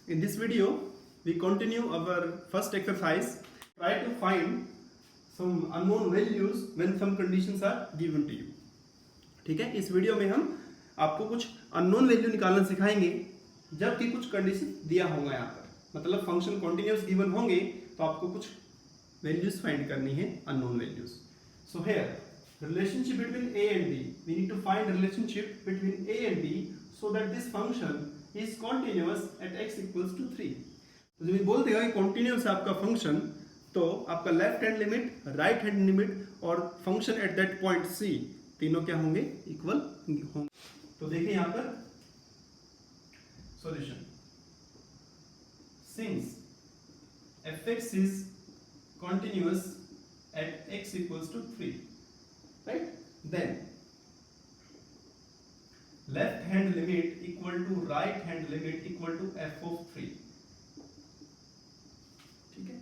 In this video, we continue our first exercise. Try to find some unknown values when some conditions are given to you. ठीक है, इस video में हम आपको कुछ unknown value निकालना सिखाएंगे जबकि कुछ कंडीशन दिया होगा यहाँ पर, मतलब फंक्शन कॉन्टिन्यूस गिवन होंगे तो आपको कुछ वैल्यूज फाइंड करनी है, unknown values. So here relationship between a and b, we need to find relationship between a and b so that this function is continuous at x equals to 3. तो जब ये बोल देगा कि continuous है आपका फंक्शन, तो आपका left hand limit, right hand limit और function at that point c तीनों क्या होंगे, इक्वल होंगे. तो देखिए यहाँ पर solution. Since fx is continuous at x equals to 3, right, then left hand limit equal to right hand limit equal to f of 3. ठीक है,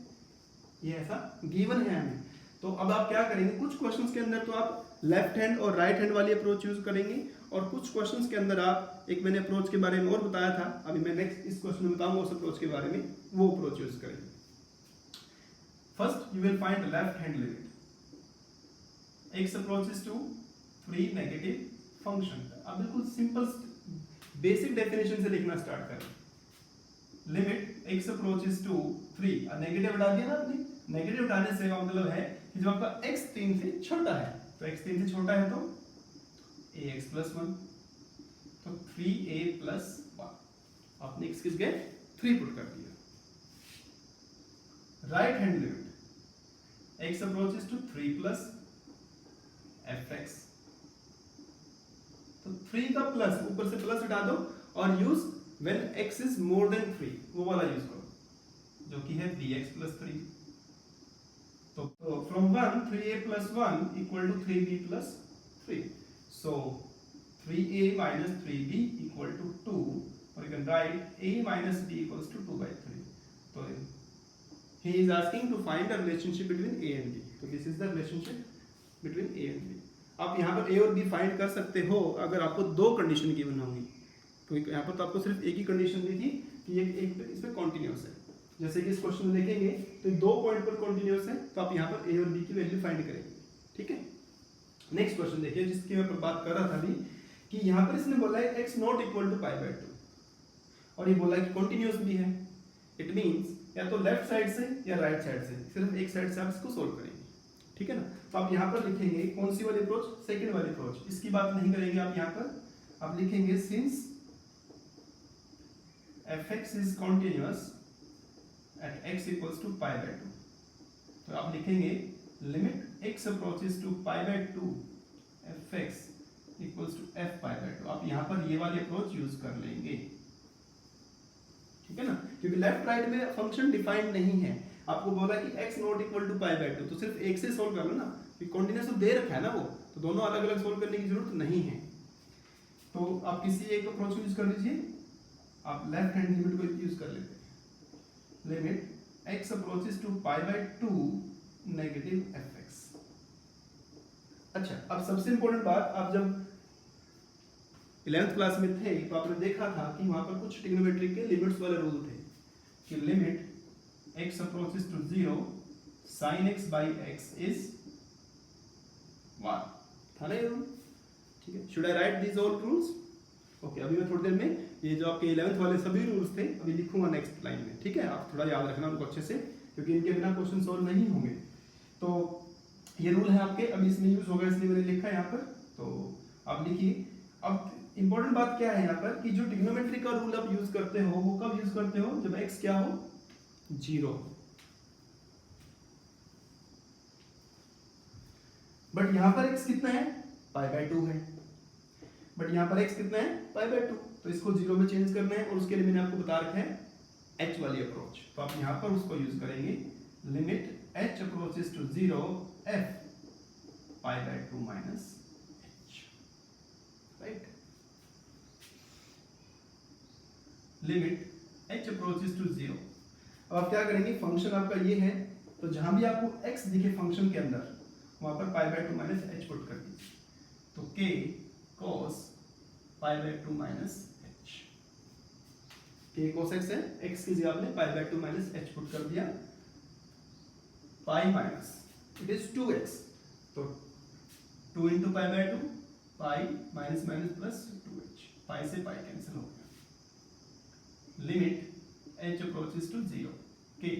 ये ऐसा गिवन है हमें. तो अब आप क्या करेंगे, कुछ क्वेश्चंस के अंदर तो आप लेफ्ट हैंड और राइट हैंड वाली अप्रोच यूज करेंगे और कुछ क्वेश्चंस के अंदर आप, एक मैंने अप्रोच के बारे में और बताया था, अभी मैं नेक्स्ट इस क्वेश्चन में बताऊंगा उस अप्रोच के बारे में, वो अप्रोच यूज करेंगे. First you will find left hand limit. x approaches to 3 negative function. अब बिल्कुल सिंपल बेसिक डेफिनेशन से लिखना स्टार्ट करें. Limit x approaches to 3, negative हटा दिया ना आपने. नेगेटिव हटाने से का मतलब है कि जब आपका x 3 से छोटा है, तो x 3 से छोटा है तो ax plus 1, तो 3a plus 1. आपने x किस गए 3 पुट कर दिया. Right hand limit x approaches to 3 plus fx, तो 3 का प्लस, ऊपर से प्लस हटा दो और use when x is more than 3, वो वाला यूज करो जो कि है bx plus 3. तो from 1 3a plus 1 equal to 3b plus 3. So 3a minus 3b equal to 2, or you can write a minus b equals to 2 by 3. So he is asking to find the relationship between a and b. So this is the relationship between a and b. आप यहाँ पर a और b find कर सकते हो अगर आपको दो कंडीशन गिवन होंगी. तो यहाँ पर तो आपको सिर्फ एक ही कंडीशन दी थी कि एक इस पे कॉन्टिन्यूस है. जैसे कि इस क्वेश्चन में देखेंगे तो दो पॉइंट पर कॉन्टिन्यूस है, तो आप यहाँ पर a और b की वैल्यू फाइंड करेंगे. ठीक है, नेक्स्ट क्वेश्चन देखिए जिसकी मैं बात कर रहा था अभी, कि यहाँ पर इसने बोला है x not equal to pi by 2 और ये बोला है कि कॉन्टिन्यूस भी है. इट मीन्स या तो लेफ्ट साइड से या राइट साइड से, सिर्फ एक साइड से आप इसको सोल्व करेंगे. ठीक है ना. तो आप यहाँ पर लिखेंगे कौन सी वाली अप्रोच, सेकंड वाली अप्रोच. इसकी बात नहीं करेंगे आप यहाँ पर, आप लिखेंगे since fx is continuous at x equals to pi by 2. तो आप लिखेंगे limit x approaches to pi by 2 fx equals to f pi by 2. आप यहाँ पर ये वाली अप्रोच यूज कर लेंगे. ठीक है ना, क्योंकि लेफ्ट राइट में फंक्शन डिफाइंड नहीं है. आपको बोला कि x not equal to pi by 2, तो सिर्फ एक से सोल्व कर लो ना, कि कॉन्टिन्यूस तो दे रखा है ना वो, तो दोनों अलग अलग सोल्व करने की जरूरत नहीं है. तो आप किसी एक अप्रोच यूज कर लीजिए. आप लेफ्ट हैंड लिमिट को यूज कर लेते हैं. Limit x approaches to pi by 2 negative fx. अच्छा, अब सबसे इंपॉर्टेंट बात, आप जब 11th क्लास में थे तो आपने देखा था कि वहां पर कुछ ट्रिग्नोमेट्री के लिमिट्स वाले रूल थे कि limit x approaches to 0 sin x by x is 1. था ना ये रूल. ठीक है, should I right these all rules? Okay, अभी मैं थोड़ी देर में ये जो आपके 11th वाले सभी रूल्स थे अभी लिखूंगा नेक्स्ट लाइन में. ठीक है, आप थोड़ा याद रखना उनको अच्छे से, क्योंकि इनके बिना क्वेश्चन सॉल्व नहीं होंगे. तो ये रूल है आपके, अभी इसमें यूज होगा इसलिए मैंने लिखा है यहाँ पर. तो आप लिखिए. अब इंपॉर्टेंट बात क्या है यहाँ पर, कि जो ट्रिग्नोमेट्री का रूल आप यूज करते हो वो कब यूज करते हो, जब x क्या हो, 0. बट यहां पर x कितना है, पाई बाय 2 है. बट यहां पर x कितना है, पाई बाय 2. तो इसको 0 में चेंज करना है और उसके लिए मैंने आपको बता रखा है h वाली अप्रोच. तो आप यहां पर उसको यूज करेंगे. Limit h approaches to 0 f pi by 2 minus h. राइट, लिमिट h अप्रोचेस टू 0. अब आप क्या करेंगे, फंक्शन आपका ये है, तो जहां भी आपको x दिखे फंक्शन के अंदर वहां पर pi by 2 minus h put कर दीजिए. तो k cos pi by 2 minus h. k cos x है, x की जगह आपने pi by 2 minus h put कर दिया, pi minus it is 2x, तो 2 into pi by 2, pi minus minus plus 2h, पाई से पाई कैंसिल हो गया, limit h approaches to 0, k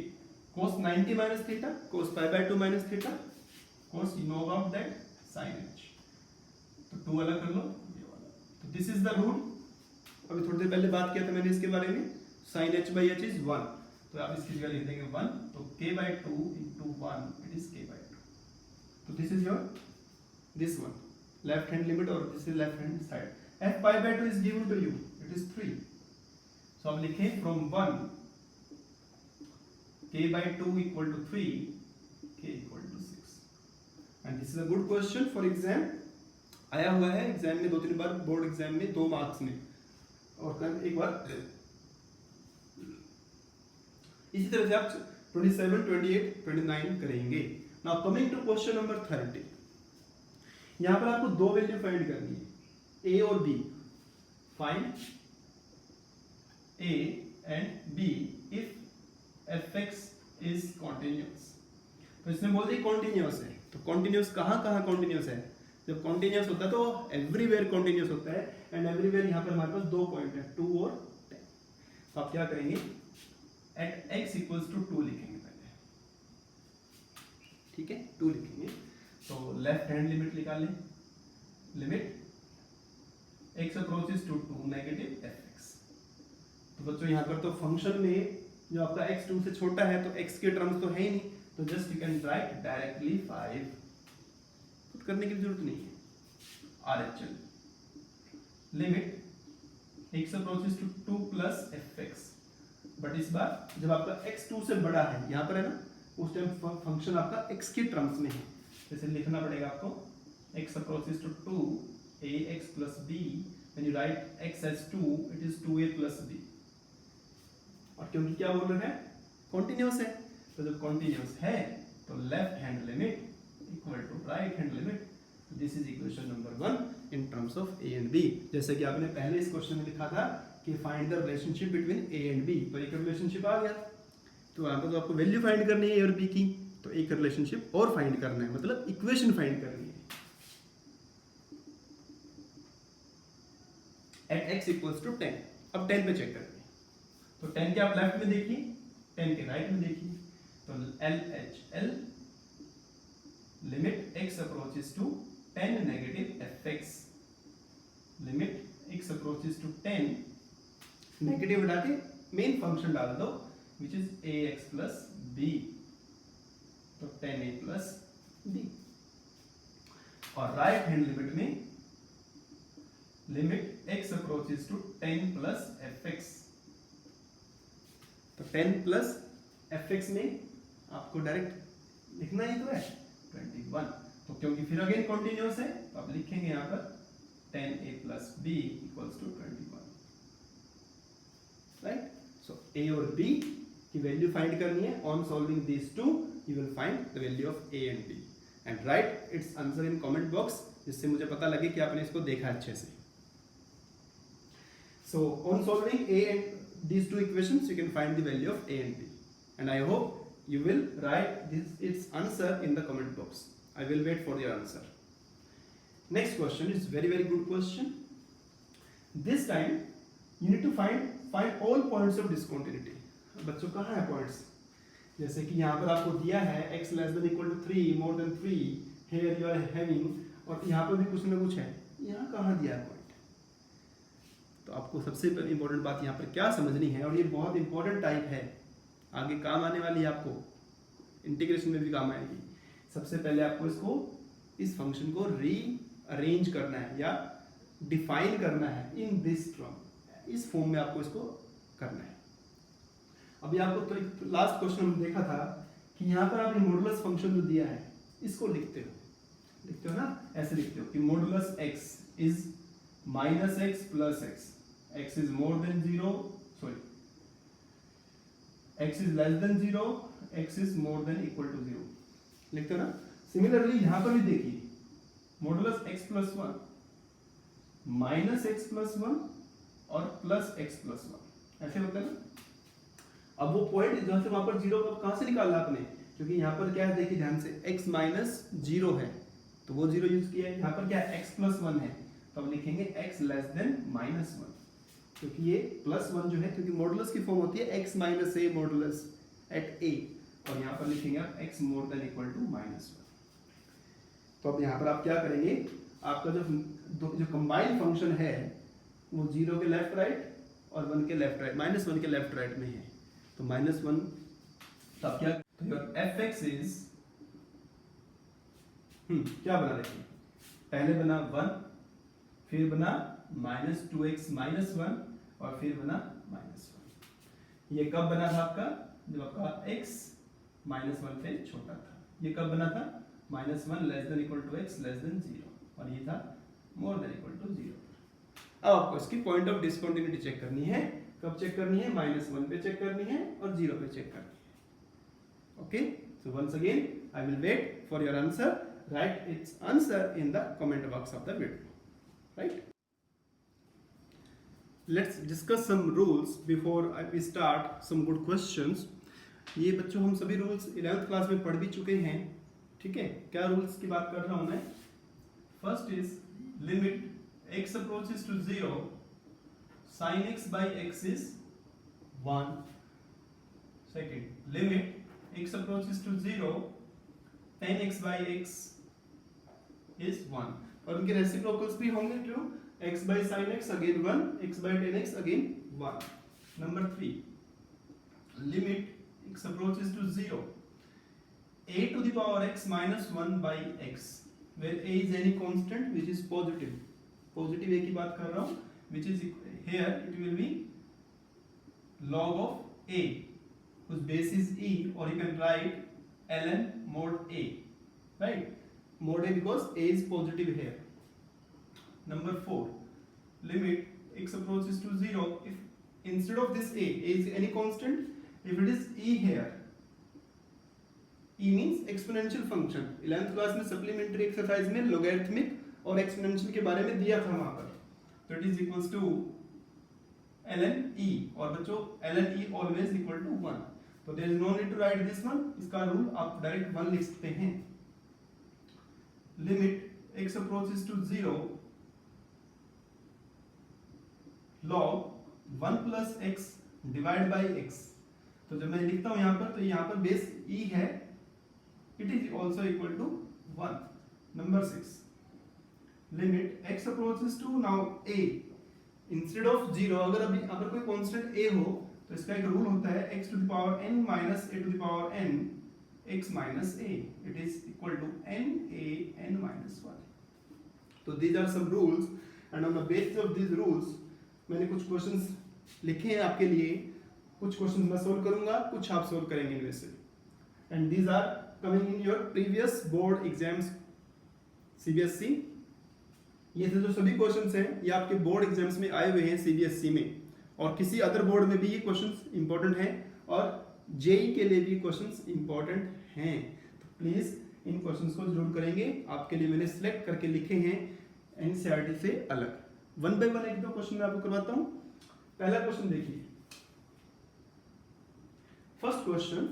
cos 90 minus theta, cos pi by 2 minus theta, cos you know about that sin h, तो 2 अलग कर लो, ये वाला, तो दिस इज द रूल। अभी थोड़ी देर पहले बात किया था मैंने इसके बारे में, sin h by h is 1, तो आप इसकी जगह लिख देंगे 1, तो k by 2 into 1 it is k by 2, तो this is your this one left hand limit और this is left hand side, f pi by 2 is given to you, it is 3, so आप लिखें from 1 k by 2 equal to 3, k equal to 6, and this is a good question for exam, आया हुआ है exam में 2-3 बार, board exam में 2 marks में, और कल एक बार इसी तरह से आप 27, 28, 29 करेंगे। Now coming to question number 30, यहां पर आपको दो वैल्यू फाइंड करनी है, a और b, find a and b if fx is continuous, तो इसने बोल दिया कॉन्टिन्यूअस है, तो कॉन्टिन्यूअस कहां कहां कॉन्टिन्यूअस है, जब कॉन्टिन्यूअस होता है तो एवरीवेयर कॉन्टिन्यूअस होता है, एंड एवरीवेयर यहाँ पर हमारे पास 2 पॉइंट है, 2 और 10, तो आप क्या करेंगे, एट x इक्वल्स टू 2 लिखेंगे पहले, ठीक है, 2 लिखेंगे, तो लेफ्ट हैंड लिमिट निकालें, limit x approaches to 2 negative fx, तो बच्चों यहाँ पर तो फंक्शन में जो आपका x 2 से छोटा है तो x के टर्म्स तो है ही नहीं, तो just you can write directly 5, करने की जरूरत नहीं है, RHL limit x approaches to 2 plus fx, but इस बार जब आपका x 2 से बड़ा है, यहाँ पर है ना, उस टाइम फंक्शन आपका x के टर्म्स में है, जैसे लिखना पड़ेगा आपको x approaches to 2 ax plus b, when you write x as 2 it is 2a plus b, और क्योंकि क्या बोल रहे हैं, कॉन्टिन्यूअस है, तो जब कॉन्टिन्यूअस है तो left hand limit equal to right hand limit, this is equation number 1 in terms of a and b, जैसे कि आपने पहले इस क्वेश्चन में लिखा था कि find the relationship between a and b, तो एक रिलेशनशिप आ गया, तो यहाँ पर तो आपको वैल्यू फाइंड करनी है a और b की, तो एक रिलेशनशिप और फाइंड करना है, मतलब इक्वेशन फाइंड करनी है, एट x इक्वल्स टू 10, अब 10 पे चेक करेंगे, तो 10 के आप लेफ्ट में देखिए, 10 के राइट में देखिए, तो LHL limit x approaches to 10 negative fx, limit x approaches to 10 negative हटा के मेन फंक्शन डाल दो which is ax plus b, तो 10a प्लस b, और राइट हैंड लिमिट में limit x approaches to 10 plus fx, तो 10 plus fx में आपको डायरेक्ट लिखना ही तो है 21, तो क्योंकि फिर अगेन कॉन्टिन्यूअस है तो आप लिखेंगे यहाँ पर 10a plus b equals to 21, right, so a और b की वैल्यू फाइंड करनी है, on solving this two you will find the value of a and b, and write its answer in comment box, जिससे मुझे पता लगे कि आपने इसको देखा अच्छे से। So on solving a and these two equations, you can find the value of a and b, and I hope you will write its answer in the comment box. I will wait for your answer. Next question is very good question. This time you need to find all points of discontinuity. बच्चों कहाँ है points? जैसे कि यहाँ पर आपको दिया है x less than equal to 3, more than 3, here you are having, और यहाँ पर भी कुछ ना कुछ है, यहाँ कहाँ दिया है point? तो आपको सबसे इंपॉर्टेंट बात यहाँ पर क्या समझनी है, और ये बहुत इंपॉर्टेंट टाइप है, आगे काम आने वाली है, आपको इंटीग्रेशन में भी काम आएगी। सबसे पहले आपको इसको, इस फंक्शन को रीअरेंज करना है या डिफाइन करना है इन दिस टर्म, इस फॉर्म में आपको इसको करना है। अभी आपको तो एक लास्ट क्वेश्चन हमने देखा था कि यहाँ पर आपने मॉडुलस फंक्शन जो दिया है इसको लिखते हो ना, ऐसे लिखते हो कि modulus x is minus x plus x is more than 0, sorry, x is less than 0, x is more than equal to 0, लिखते हो ना। सिमिलरली यहाँ पर भी देखिए, modulus x plus 1 minus x plus 1 और प्लस x plus 1, ऐसे होता है ना। अब वो पॉइंट जहाँ से वहां पर जीरो कहाँ से निकाला आपने, क्योंकि यहाँ पर क्या है देखिए ध्यान से x माइनस जीरो है तो वो जीरो यूज किया है। यहाँ पर क्या x प्लस वन है तो हम लिखेंगे x less then minus one, क्योंकि ये प्लस वन जो है, क्योंकि मॉडुलस की फॉर्म होती है x minus a modulus at a, और यहाँ पर लिखेंगे आप x more than equal to minus one. तो अब यहाँ पर आप क्या करेंगे, आपका जो कंबाइंड फंक्शन है वो जीरो के लेफ्ट राइट और वन के लेफ्ट राइट, माइनस वन के लेफ्ट राइट में है, तो माइनस वन, तब क्या, तो योर एफ एक्स इज क्या बना देखिए, पहले बना वन, फिर बना minus two x minus one, और फिर बना माइनस वन। ये कब बना था आपका, जब आपका x माइनस वन से छोटा था। ये कब बना था, minus one less than equal to x less than zero, और ये था more than equal to zero. अब आपको इसकी पॉइंट ऑफ डिसकंटिन्यूटी चेक करनी है। कब चेक करनी है, माइनस वन पे चेक करनी है और जीरो पे चेक करनी है। Okay, so once again I will wait for your answer. Write its answer in the comment box of the video. Right? Let's discuss some rules before we start some good questions. ये बच्चों हम सभी rules 11th class में पढ़ भी चुके हैं, ठीक है। क्या रूल्स की बात कर रहा हूं मैं। First is limit x approaches to 0 sin x by x is 1. Second, limit x approaches to 0 tan x by x is 1, और उनके रेसिप्रोकल्स भी होंगे true, x by sin x again 1, x by tan x again 1. Number 3, limit x approaches to 0 a to the power x minus 1 by x, where a is any constant which is positive a की बात कर रहा हूँ, which is here it will be log of a whose base is e, or you can write ln mod a, right, mod a because a is positive here. Number 4, limit x approaches to 0 if instead of this a is any constant, if it is e here, e means exponential function। 11th class में supplementary exercise में logarithmic और exponential के बारे में दिया था वहां पर, तो it is equals to ln e, और बच्चों ln e always equal to 1, तो there is no need to write this one, इसका रूल आप डायरेक्ट 1 लिख सकते हैं। Limit x approaches to 0 log 1 plus x divided by x, तो जब मैं लिखता हूं यहां पर, तो यहां पर बेस e है, it is also equal to 1. Number 6, limit x approaches to now a instead of 0, अगर कोई कांस्टेंट a हो तो इसका एक रूल होता है x to the power n minus a to the power n x minus a, it is equal to n a n minus 1. तो these are some rules, and on the basis of these rules मैंने कुछ questions लिखे हैं आपके लिए। कुछ questions मैं solve करूंगा, कुछ आप सोल्व करेंगे इनमें से, and these are coming in your previous board exams CBSE। ये जो सभी क्वेश्चंस हैं ये आपके बोर्ड एग्जाम्स में आए हुए हैं CBSE में, और किसी अदर बोर्ड में भी ये क्वेश्चंस इंपॉर्टेंट हैं, और जेई के लिए भी क्वेश्चंस इंपॉर्टेंट हैं। तो प्लीज इन क्वेश्चंस को जरूर करेंगे, आपके लिए मैंने सिलेक्ट करके लिखे हैं एनसीईआरटी से अलग। 1 by 1 एक दो क्वेश्चन मैं आपको करवाता हूं। पहला क्वेश्चन देखिए, first question,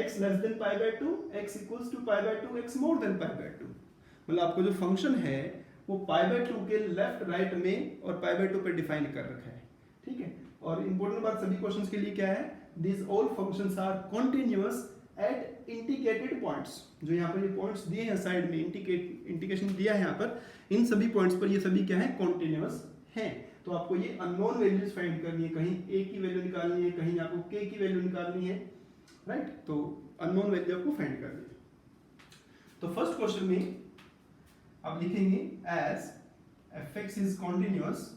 x less than pi by 2, x equals to pi by 2, x more than pi by 2। मतलब आपको जो फंक्शन है वो पाई बाय 2 के लेफ्ट राइट में और पाई बाय 2 पे डिफाइन कर रखा है, ठीक है। और इंपॉर्टेंट बात सभी क्वेश्चंस के लिए क्या है, these all functions are continuous at indicated points। जो यहाँ पर ये पॉइंट्स दिए हैं साइड में, इंडिकेशन दिया है यहाँ पर, इन सभी पॉइंट्स पर ये सभी क्या है, कॉन्टिन्यूअस हैं। तो आपको ये अननोन वैल्यूज फाइंड करनी है, कहीं a की वैल्यू निकालनी है, कहीं आपको k की वैल्यू निकालनी है, राइट। तो अननोन वैल्यू आपको फाइंड करनी है। तो फर्स्ट क्वेश्चन में आप लिखेंगे as fx is continuous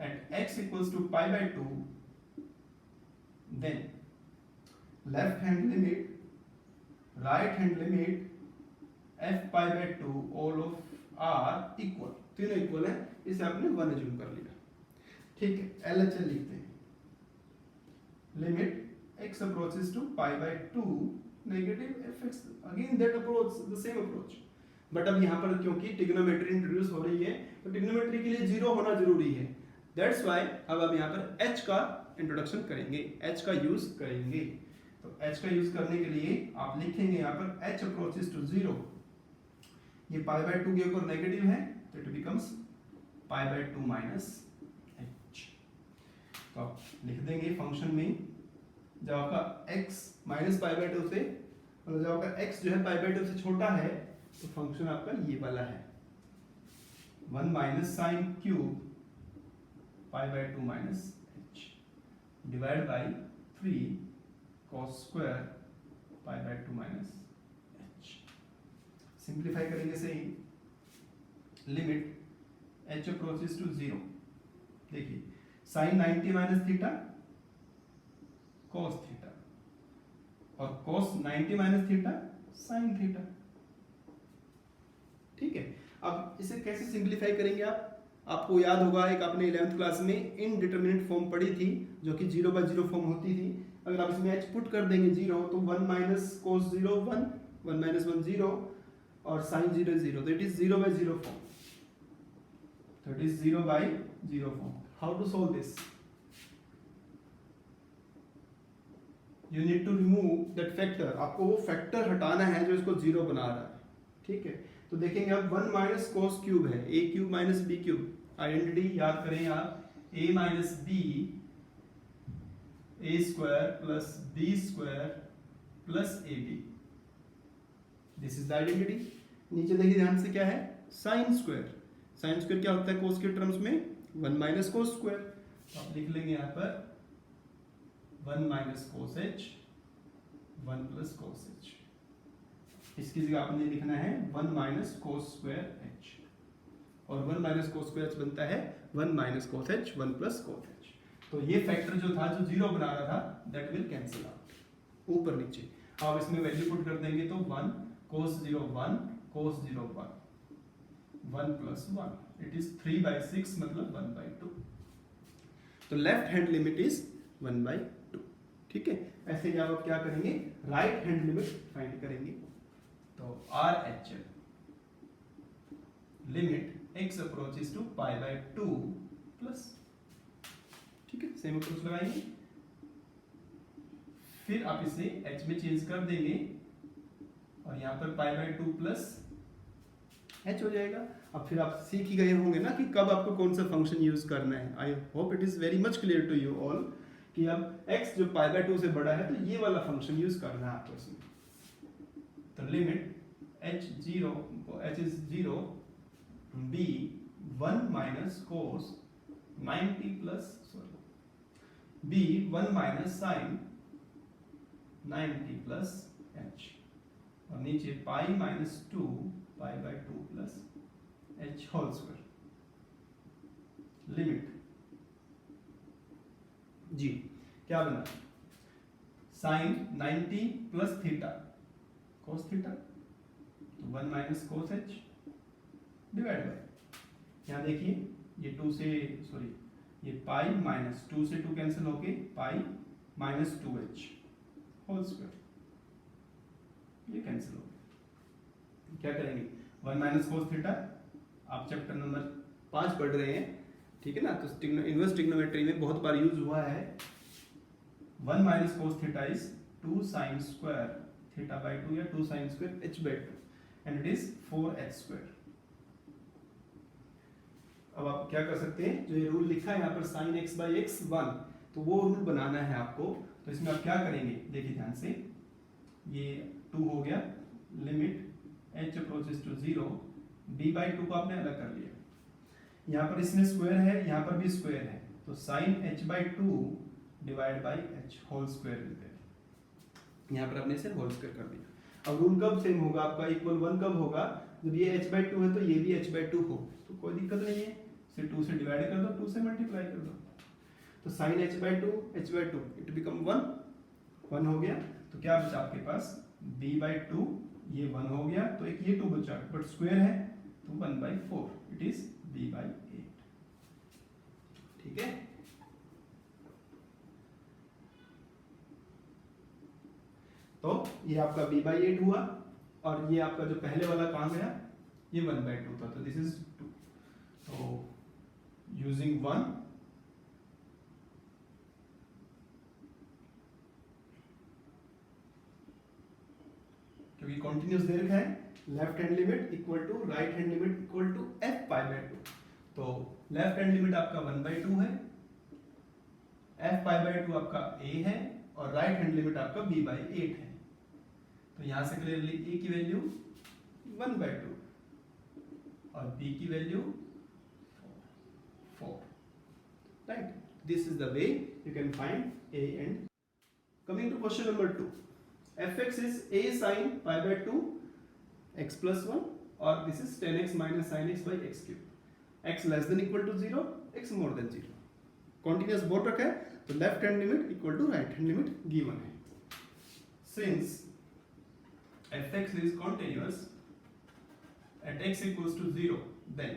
at x equals to pi by 2, then left hand limit, right hand limit f pi by 2 all of r equal, तीनों इक्वल है, इसे आपने 1 अज्यूम कर लिया, ठीक है। LHL लिखते हैं, limit x approaches to pi by 2 negative fx, again that approach, the same approach, but अब यहाँ पर क्योंकि ट्रिग्नोमेट्री इंट्रोड्यूस हो रही है तो ट्रिग्नोमेट्री के लिए 0 होना जरूरी है। दैट्स वाई अब आप यहाँ पर h का इंट्रोडक्शन करेंगे, h का यूज करेंगे। तो h का यूज करने के लिए आप लिखेंगे यहाँ पर h अप्रोचेस टू 0, ये पाई बाय 2 के ऊपर नेगेटिव है तो it becomes pi by 2 minus h। तो आप लिख देंगे फंक्शन में जब आपका x माइनस पाई बाय 2 से, मतलब जब आपका x जो है पाई बाय 2 से छोटा है तो फंक्शन आपका ये वाला है 1 minus sine cube pi by 2 minus h divide by 3 cos square pi by 2 minus h। Simplify करेंगे सही, लिमिट h अप्रोचेस टू 0, देखिए sine 90 minus theta cos theta और cos 90 minus theta sine theta. ठीक है, अब इसे कैसे सिंप्लीफाई करेंगे आप, आपको याद होगा एक आपने 11th क्लास में इनडिटरमिनेट फॉर्म पढ़ी थी जो कि 0 बाय 0 फॉर्म होती थी। अगर आप इसमें h पुट कर देंगे 0 तो 1 माइनस cos 0 1, 1 माइनस 1 0 और sin 0 0, तो इट इज 0 बाय 0 फॉर्म, तो it is 0 by 0 form. How to solve this, you need to remove that factor, आपको वो फैक्टर हटाना है जो इसको 0 बना रहा है। ठीक है, तो देखेंगे अब 1 माइनस कोस क्यूब है, a cube minus b cube, identity याद करें आप, a minus b a square plus b square plus ab, this is the identity. नीचे देखिए ध्यान से क्या है, साइन स्क्वायर, साइन स्क्वायर क्या होता है कोस के टर्म्स में 1 माइनस कोस स्क्वायर, तो आप लिख लेंगे यहाँ पर 1 minus cos h 1 plus cos h, इसकी जगह आपने लिखना है 1 माइनस कोस स्क्वायर h, और 1 माइनस कोस स्क्वायर h बनता है 1 minus cos h 1 plus cos h। तो ये फैक्टर जो था जो 0 बना रहा था दैट विल कैंसिल आउट ऊपर नीचे। अब इसमें वैल्यू पुट कर देंगे तो 1 cos 0 1 cos 0 1 1 plus 1, it is 3 by 6 मतलब 1 बाय 2। तो left hand limit is 1 by 2। ठीक है, ऐसे ही आप क्या करेंगे, राइट हैंड लिमिट फाइंड करेंगे। तो R H limit x approaches to pi by 2 plus, ठीक है सेम अप्रोच लगाएंगे, फिर आप इसे h में चेंज कर देंगे और यहाँ पर पाई बाय 2 प्लस h हो जाएगा। अब फिर आप सीख ही गए होंगे ना कि कब आपको कौन सा फंक्शन यूज करना है। I hope it is very much clear to you all कि अब x जो पाई बाय 2 से बड़ा है तो ये वाला फंक्शन यूज करना है आपको इसमें। तो limit h is 0 b 1 minus cos 90 plus b 1 minus sin 90 plus h, और नीचे pi minus 2 pi by 2 plus h whole square. Limit जी क्या बना, sine 90 plus theta cos theta, तो 1 minus cos h divide by, यहाँ देखिए ये 2 से सॉरी ये पाई माइनस 2 से 2 कैंसिल होके पाई माइनस 2h होल स्क्वायर, ये कैंसिल हो गया। क्या करेंगे 1 माइनस कोस थीटा, आप चैप्टर नंबर 5 पढ़ रहे हैं ठीक है ना, तो इनवर्स ट्रिग्नोमेट्री में बहुत बार यूज हुआ है। 1 minus cos theta is 2 sine square theta by 2 या 2 sine square h by 2 and it is 4h square. अब आप क्या कर सकते हैं, जो ये रूल लिखा है यहाँ पर साइन x बाय x 1, तो वो रूल बनाना है आपको। तो इसमें आप क्या करेंगे, देखिए ध्यान से, ये 2 हो गया, limit h approaches to 0 b by 2 को आपने अलग कर लिया, यहाँ पर इसमें स्क्वायर है यहाँ पर भी स्क्वायर है, तो sine h by 2 divide by h whole square मिलता है, यहाँ पर आपने इसे होल स्क्वायर कर दिया। अब रूल कब सेम होगा आपका, इक्वल 1 कब होगा, जब ये h बाय 2 है तो ये भी h बाय 2 हो, तो कोई दिक्कत नहीं है, इसे 2 से डिवाइड कर दो 2 से मल्टीप्लाई कर दो, तो sine h by 2 it become 1 हो गया। तो क्या बचा आपके पास b बाय 2, ये 1 हो गया, तो एक ये 2 बचा बट स्क्वायर है तो 1 by 4, it is b by 8। ठीक है, तो ये आपका b बाई 8 हुआ, और ये आपका जो पहले वाला काम है ये 1 बाई 2 था, तो दिस इज 2। तो यूजिंग 1 कॉन्टिन्यूस दे रखा है, left hand limit equal to right hand limit equal to f pi by 2। तो लेफ्ट हैंड लिमिट आपका 1/2 है, f पाई बाय 2 आपका a है और राइट हैंड लिमिट आपका b/8 है। तो यहां से क्लियरली a की वैल्यू 1/2 और b की value 4, right? This is the way you can find a and coming to question number 2, fx is a sin pi by 2 x plus 1 or this is 10x minus sin x by x cube, x less than equal to 0, x more than 0। continuous बोल रखा है तो left hand limit equal to right hand limit given है। since fx is continuous at x equals to 0, then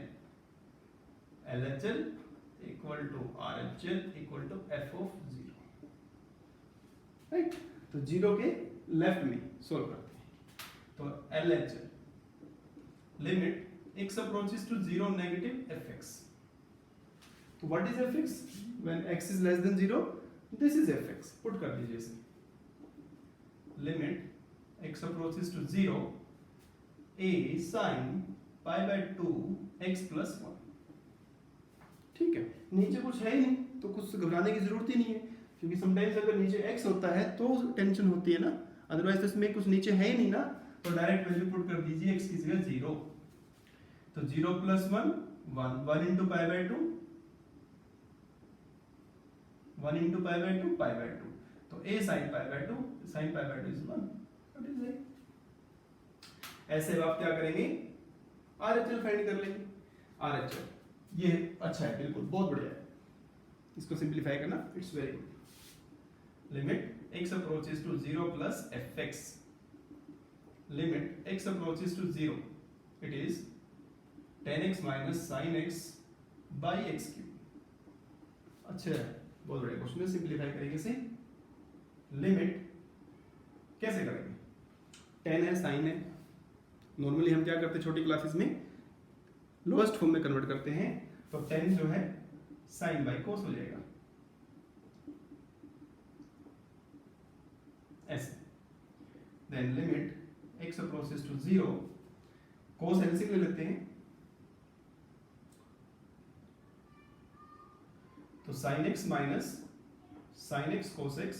LHL equal to RHL equal to f of 0, right? तो 0 के left में solve करते हैं। तो LHL limit x approaches to 0 negative fx। तो what is fx? when x is less than 0, this is fx। Put कर दीजिए इसे, limit x approaches to 0 a sin pi by 2 x plus 1। ठीक है, नीचे कुछ है ही नहीं तो कुछ घबराने की जरूरत ही नहीं है, क्योंकि समटाइम्स अगर नीचे x होता है तो टेंशन होती है ना, अदरवाइज तो इसमें कुछ नीचे है ही नहीं ना, तो डायरेक्ट वैल्यू पुट कर दीजिए x की जगह 0। तो 0 plus 1 1 into pi by 2, 1 into pi by 2 pi by 2। तो a sin pi by 2 sin pi by 2 is 1। What is it? ऐसे अब आप क्या करेंगे, RHL फाइंड कर लेंगे। RHL ये अच्छा है, बिल्कुल बहुत बढ़िया है, इसको सिंपलीफाई करना, it's very good. Limit x approaches to 0 plus fx, limit x approaches to 0, it is 10x minus sin x by x cube। अच्छा है, बहुत बढ़िया क्वेश्चन है, सिंपलीफाई करेंगे इसे। लिमिट कैसे करेंगे, 10 है साइन है, नॉर्मली हम क्या करते हैं छोटी क्लासेस में लोएस्ट फॉर्म में कन्वर्ट करते हैं, तो 10 जो है साइन बाई कोस हो जाएगा ऐसे। Then limit x approaches to 0, cos LCM ले लेते हैं, तो sin x minus sin x cos x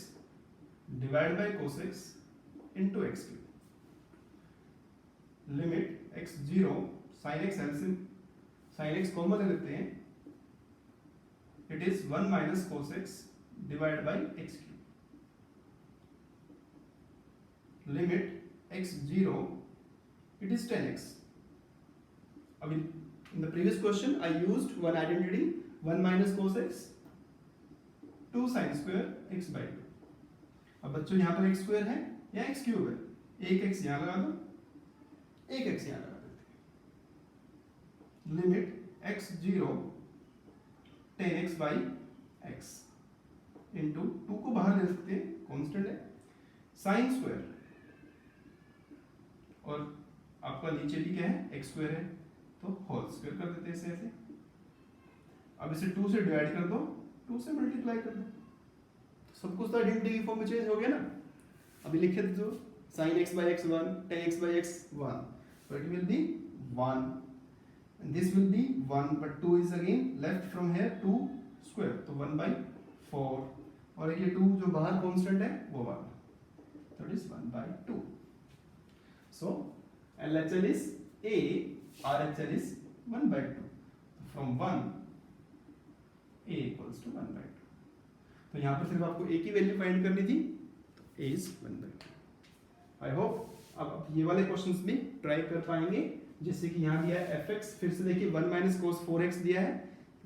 divide by cos x into x cube. Limit x 0 sin x LCM sin x common ले लेते हैं, it is 1 minus cos x divide by x cube. Limit x 0, it is 10x। अब in the previous question I used one identity, 1 minus cos x 2 sin square x by 2। अब बच्चों यहाँ पर x square है या x cube है, एक x यहाँ लगा दो, एक x यहाँ लगा देते हैं। Limit x 0 10x by x into 2 को बाहर ले सकते हैं, कांस्टेंट है, साइन स्क्वायर और आपका नीचे भी क्या है x स्क्वायर है, तो होल स्क्वायर कर देते हैं इसे ऐसे। अब इसे 2 से डिवाइड कर दो, 2 से मल्टीप्लाई कर दो, सब कुछ तो आइडेंटिटी फॉर्म में चेंज हो गया ना। अभी लिख दो sin x by x 1, tan x by x 1, so it will be 1 and this will be 1, but 2 is again left from here 2 square, तो 1 by 4 और ये 2 जो बाहर कांस्टेंट है वो 1, so it is 1 by 2। So LHL is A, RHL is 1 by 2। From 1 A equals to 1 by 2। तो यहाँ पर सिर्फ आपको A की वैल्यू फाइंड करनी थी, तो A is 1 by 2। I hope अब ये वाले क्वेश्चंस भी ट्राई कर पाएंगे, जैसे कि यहाँ दिया है fx, फिर से देखिए 1 minus cos 4x दिया है,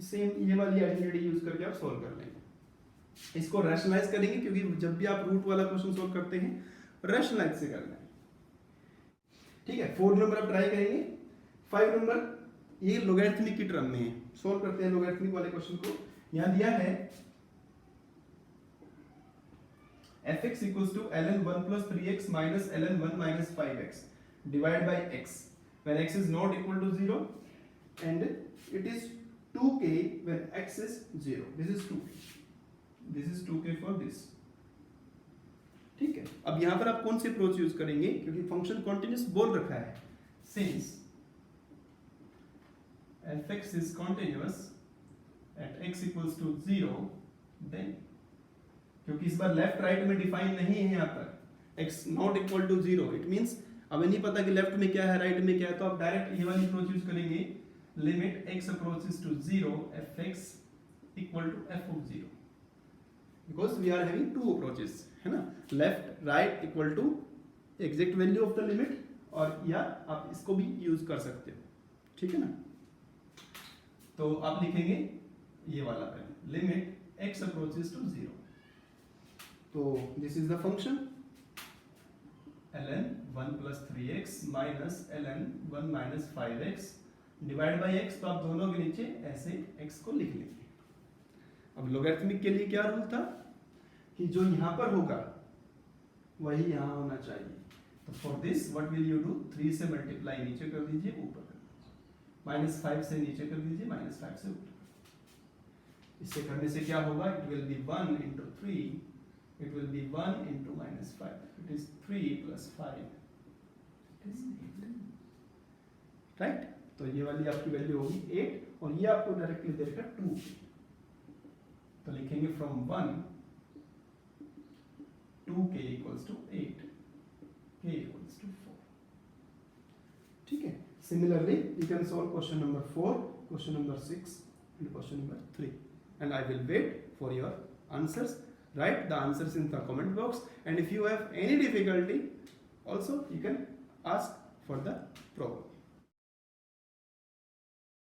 सेम ये वाली आइडेंटिटी यूज करके आप सॉल्व कर लेंगे। इसको रैशनलाइज करेंगे, क्योंकि जब भी आप रूट वाला क्वेश्चन सॉल्व करते हैं रैशनलाइज से करना है। ठीक है, 4 नंबर आप ट्राई करेंगे। 5 नंबर ये लोगैरिथमिक की टर्म में है, सॉल्व करते हैं लोगैरिथमिक वाले क्वेश्चन को। यहाँ दिया है fx equals to ln 1 plus 3x minus ln 1 minus 5x divided by x when x is not equal to 0 and it is 2k when x is 0। this is 2k, this is 2k for this। ठीक है, अब यहाँ पर आप कौन सी approach use करेंगे, क्योंकि function continuous बोल रखा है, since fx is continuous at x equals to 0, then क्योंकि इस बार लेफ्ट राइट में डिफाइन नहीं है यहाँ पर, x not equal to 0, it means हमें नहीं पता कि लेफ्ट में क्या है राइट में क्या है, तो आप डायरेक्ट ये वाली अप्रोच यूज करेंगे, limit x approaches to 0 fx equal to f of 0, because we are having two approaches, है ना, left right equal to exact value of the limit, और या आप इसको भी यूज कर सकते हो, ठीक है ना। तो आप लिखेंगे ये वाला पहले, लिमिट x अप्रोचेस टू 0, तो this is the function ln 1 plus 3x minus ln 1 minus 5x divide by x, तो आप दोनों के नीचे ऐसे x को लिख लेंगे। अब लोगरिथमिक के लिए क्या रूल था कि जो यहाँ पर होगा वही यहाँ होना चाहिए, तो for this what will you do, 3 से मल्टीप्लाई नीचे कर दीजिए, ऊपर कर दीजिए, -5 से नीचे कर दीजिए, -5 से ऊपर। इससे करने से क्या होगा, it will be 1 into 3, it will be 1 into -5, it is 3 plus 5, it is 8, right? तो ये वाली आपकी वैल्यू होगी 8, और ये आपको डायरेक्टली दे रखा 2, तो लिखेंगे from 1 2k equals to 8, k equals to 4, ठीक है। Similarly, you can solve question number 4, question number 6, and question number 3, and I will wait for your answers. Write the answers in the comment box, and if you have any difficulty also you can ask for the problem.